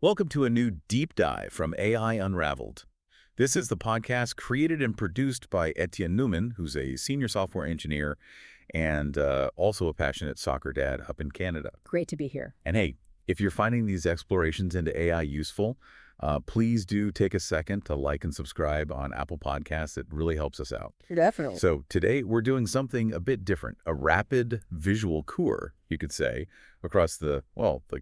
Welcome to a new deep dive from AI Unraveled. This is the podcast created and produced by Etienne Newman, who's a senior software engineer and also a passionate soccer dad up in Canada. Great to be here. And hey, if you're finding these explorations into AI useful, please do take a second to like and subscribe on Apple Podcasts. It really helps us out. Definitely. So today we're doing something a bit different, a rapid visual tour, you could say, across the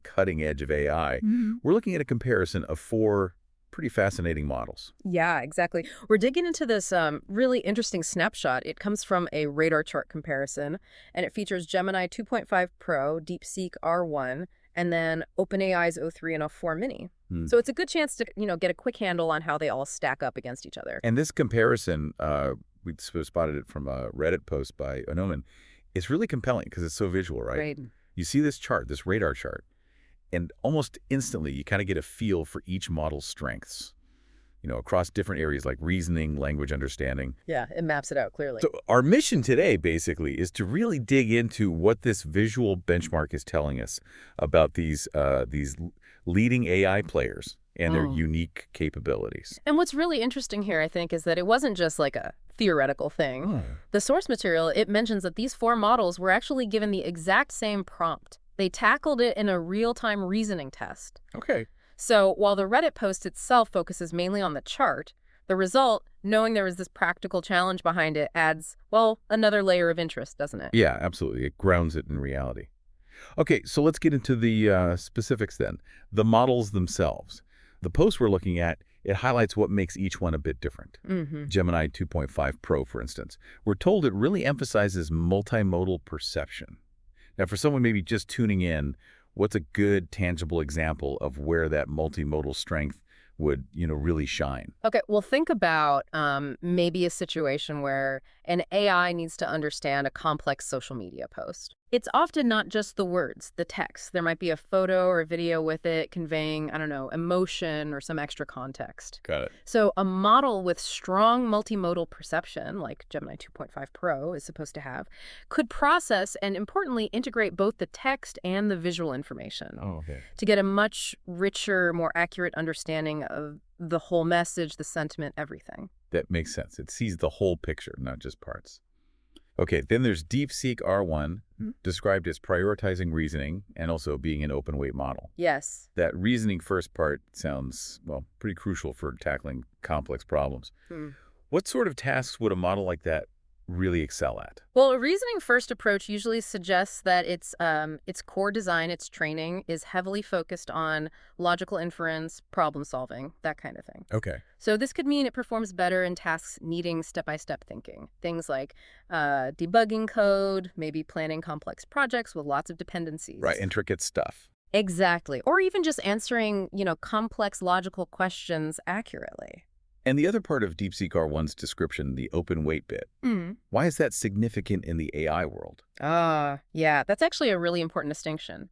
cutting edge of AI. We're looking at a comparison of four pretty fascinating models. Yeah, exactly. We're digging into this really interesting snapshot. It comes from a radar chart comparison, and it features Gemini 2.5 Pro, DeepSeek R1, and then OpenAI's o3 and o4-mini. So it's a good chance to, get a quick handle on how they all stack up against each other. And this comparison, we spotted it from a Reddit post by Onoman, is really compelling because it's so visual, right? Right. You see this chart, this radar chart, and almost instantly you kind of get a feel for each model's strengths, across different areas like reasoning, language understanding. Yeah, it maps it out clearly. So our mission today basically is to really dig into what this visual benchmark is telling us about these leading AI players and their unique capabilities. And what's really interesting here, I think, is that it wasn't just like a theoretical thing. The source material, it mentions that these four models were actually given the exact same prompt. They tackled it in a real-time reasoning test. Okay. So while the Reddit post itself focuses mainly on the chart, the result, knowing there was this practical challenge behind it, adds, another layer of interest, doesn't it? Yeah, absolutely. It grounds it in reality. Okay, so let's get into the specifics then. The models themselves. The post we're looking at, it highlights what makes each one a bit different. Gemini 2.5 Pro, for instance. We're told it really emphasizes multimodal perception. Now, for someone maybe just tuning in, what's a good, tangible example of where that multimodal strength would, really shine? Okay, well, think about maybe a situation where an AI needs to understand a complex social media post. It's often not just the words, the text. There might be a photo or a video with it conveying, emotion or some extra context. Got it. So a model with strong multimodal perception, like Gemini 2.5 Pro is supposed to have, could process and, importantly, integrate both the text and the visual information to get a much richer, more accurate understanding of the whole message, the sentiment, everything. That makes sense. It sees the whole picture, not just parts. Okay, then there's DeepSeek R1, described as prioritizing reasoning and also being an open-weight model. Yes. That reasoning first part sounds, pretty crucial for tackling complex problems. What sort of tasks would a model like that really excel at? Well, a reasoning-first approach usually suggests that its core design, its training, is heavily focused on logical inference, problem-solving, that kind of thing. Okay. So this could mean it performs better in tasks needing step-by-step thinking. Things like debugging code, maybe planning complex projects with lots of dependencies. Right, intricate stuff. Exactly. Or even just answering, complex logical questions accurately. And the other part of DeepSeek R1's description, the open weight bit, why is that significant in the AI world? Yeah, that's actually a really important distinction.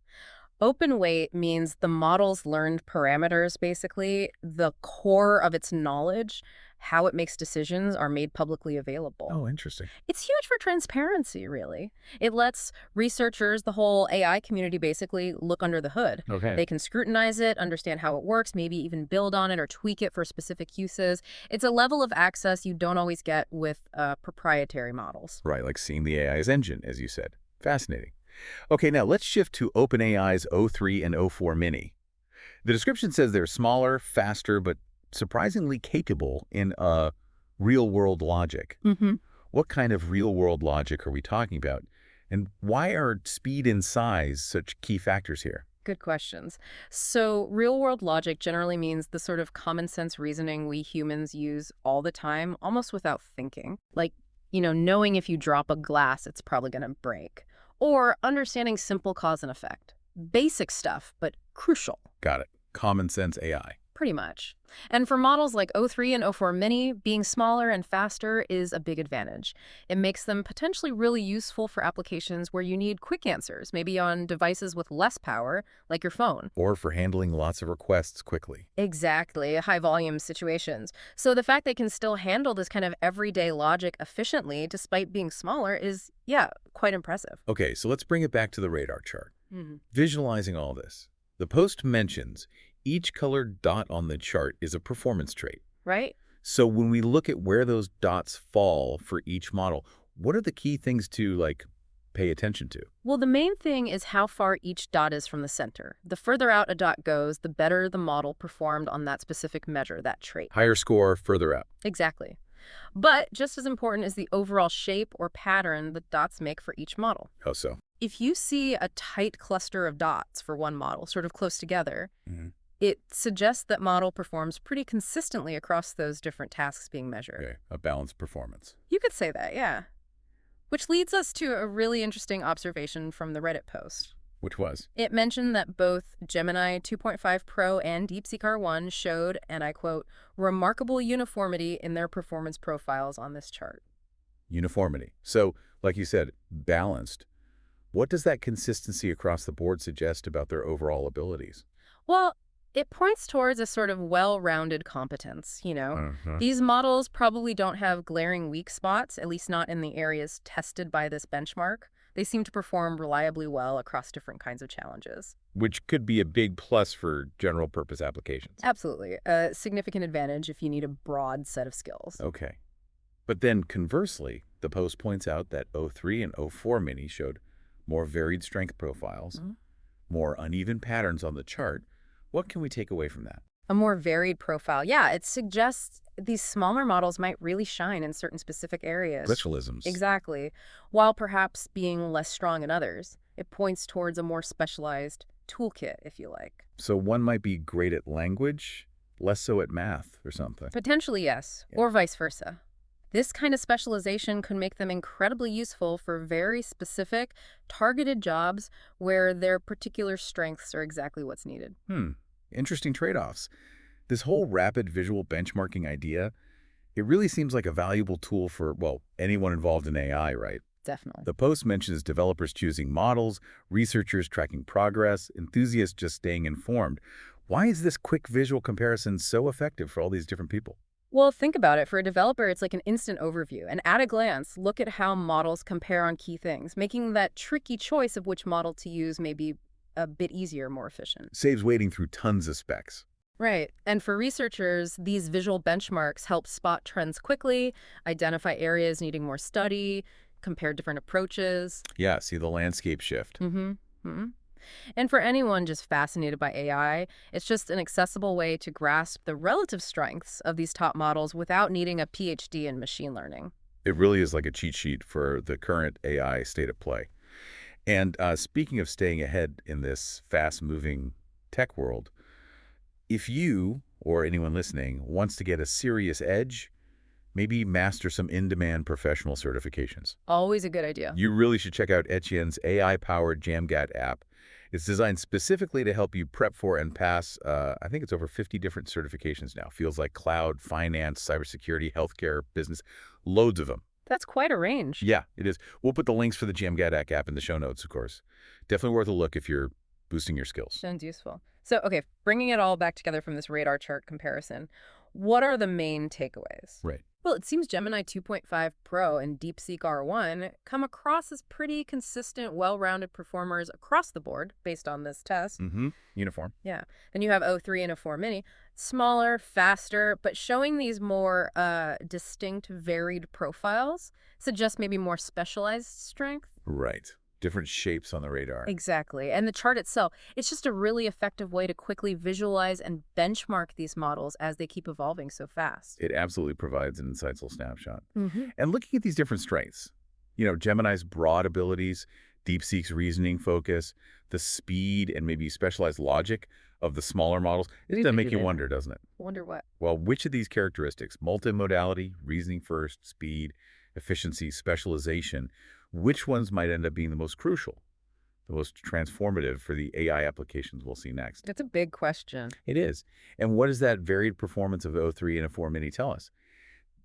Open weight means the model's learned parameters, basically, the core of its knowledge, how it makes decisions, are made publicly available. Oh, interesting. It's huge for transparency, really. It lets researchers, the whole AI community, basically look under the hood. Okay. They can scrutinize it, understand how it works, maybe even build on it or tweak it for specific uses. It's a level of access you don't always get with proprietary models. Right, like seeing the AI's engine, as you said. Fascinating. Okay, now let's shift to OpenAI's o3 and o4-mini. The description says they're smaller, faster, but surprisingly capable in real-world logic. What kind of real-world logic are we talking about? And why are speed and size such key factors here? Good questions. So real-world logic generally means the sort of common-sense reasoning we humans use all the time, almost without thinking. Like, knowing if you drop a glass, it's probably going to break. Or understanding simple cause and effect. Basic stuff, but crucial. Got it. Common sense AI. Pretty much. And for models like o3 and o4-mini, being smaller and faster is a big advantage. It makes them potentially really useful for applications where you need quick answers, maybe on devices with less power, like your phone. Or for handling lots of requests quickly. Exactly, high-volume situations. So the fact they can still handle this kind of everyday logic efficiently, despite being smaller, is, quite impressive. Okay, so let's bring it back to the radar chart. Visualizing all this. The post mentions each colored dot on the chart is a performance trait. Right? So when we look at where those dots fall for each model, what are the key things to, like, pay attention to? Well, the main thing is how far each dot is from the center. The further out a dot goes, the better the model performed on that specific measure, that trait. Higher score, further out. Exactly. But just as important is the overall shape or pattern the dots make for each model. How so? If you see a tight cluster of dots for one model, sort of close together, Mm-hmm. it suggests that model performs pretty consistently across those different tasks being measured. Okay, a balanced performance. You could say that, yeah. Which leads us to a really interesting observation from the Reddit post. Which was? It mentioned that both Gemini 2.5 Pro and DeepSeek R1 showed, and I quote, remarkable uniformity in their performance profiles on this chart. Uniformity. So, like you said, balanced. What does that consistency across the board suggest about their overall abilities? Well, it points towards a sort of well-rounded competence, Uh-huh. These models probably don't have glaring weak spots, at least not in the areas tested by this benchmark. They seem to perform reliably well across different kinds of challenges. Which could be a big plus for general purpose applications. Absolutely. A significant advantage if you need a broad set of skills. Okay. But then conversely, the post points out that O3 and O4-mini showed more varied strength profiles, more uneven patterns on the chart. What can we take away from that? A more varied profile. Yeah, it suggests these smaller models might really shine in certain specific areas. Specialisms. Exactly. While perhaps being less strong in others, it points towards a more specialized toolkit, if you like. So one might be great at language, less so at math or something. Potentially, yes, Yeah. or vice versa. This kind of specialization could make them incredibly useful for very specific, targeted jobs where their particular strengths are exactly what's needed. Interesting trade-offs. This whole rapid visual benchmarking idea, it really seems like a valuable tool for, well, anyone involved in AI, right? Definitely. The post mentions developers choosing models, researchers tracking progress, enthusiasts just staying informed. Why is this quick visual comparison so effective for all these different people? Well, think about it. For a developer, it's like an instant overview. And at a glance, look at how models compare on key things, making that tricky choice of which model to use maybe a bit easier, more efficient. Saves wading through tons of specs. Right. And for researchers, these visual benchmarks help spot trends quickly, identify areas needing more study, compare different approaches. Yeah, see the landscape shift. And for anyone just fascinated by AI, it's just an accessible way to grasp the relative strengths of these top models without needing a PhD in machine learning. It really is like a cheat sheet for the current AI state of play. And speaking of staying ahead in this fast-moving tech world, if you, or anyone listening, wants to get a serious edge, maybe master some in-demand professional certifications. Always a good idea. You really should check out Etienne's AI-powered JamGat app. It's designed specifically to help you prep for and pass, I think it's over 50 different certifications now. Fields like cloud, finance, cybersecurity, healthcare, business, loads of them. That's quite a range. Yeah, it is. We'll put the links for the JamGat app in the show notes, of course. Definitely worth a look if you're boosting your skills. Sounds useful. So, okay, bringing it all back together from this radar chart comparison, what are the main takeaways? Right. Well, it seems Gemini 2.5 Pro and DeepSeek R1 come across as pretty consistent, well-rounded performers across the board based on this test. Uniform. Yeah. Then you have O3 and o4-mini, smaller, faster, but showing these more distinct, varied profiles suggests maybe more specialized strength. Right. Different shapes on the radar. Exactly. And the chart itself, it's just a really effective way to quickly visualize and benchmark these models as they keep evolving so fast. It absolutely provides an insightful snapshot. And looking at these different strengths, Gemini's broad abilities, DeepSeek's reasoning focus, the speed and maybe specialized logic of the smaller models, it does make you wonder, doesn't it? Wonder what? Well, which of these characteristics, multimodality, reasoning first, speed, efficiency, specialization, which ones might end up being the most crucial, the most transformative for the AI applications we'll see next? That's a big question. It is. And what does that varied performance of O3 and o4-mini tell us?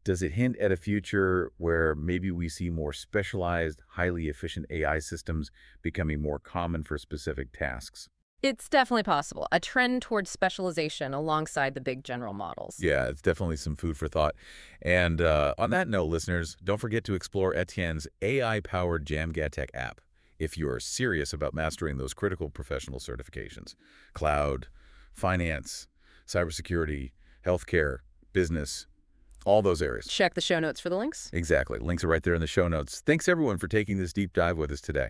Does it hint at a future where maybe we see more specialized, highly efficient AI systems becoming more common for specific tasks? It's definitely possible. A trend towards specialization alongside the big general models. Yeah, it's definitely some food for thought. And on that note, listeners, don't forget to explore Etienne's AI-powered JamGat app if you are serious about mastering those critical professional certifications. Cloud, finance, cybersecurity, healthcare, business, all those areas. Check the show notes for the links. Exactly. Links are right there in the show notes. Thanks, everyone, for taking this deep dive with us today.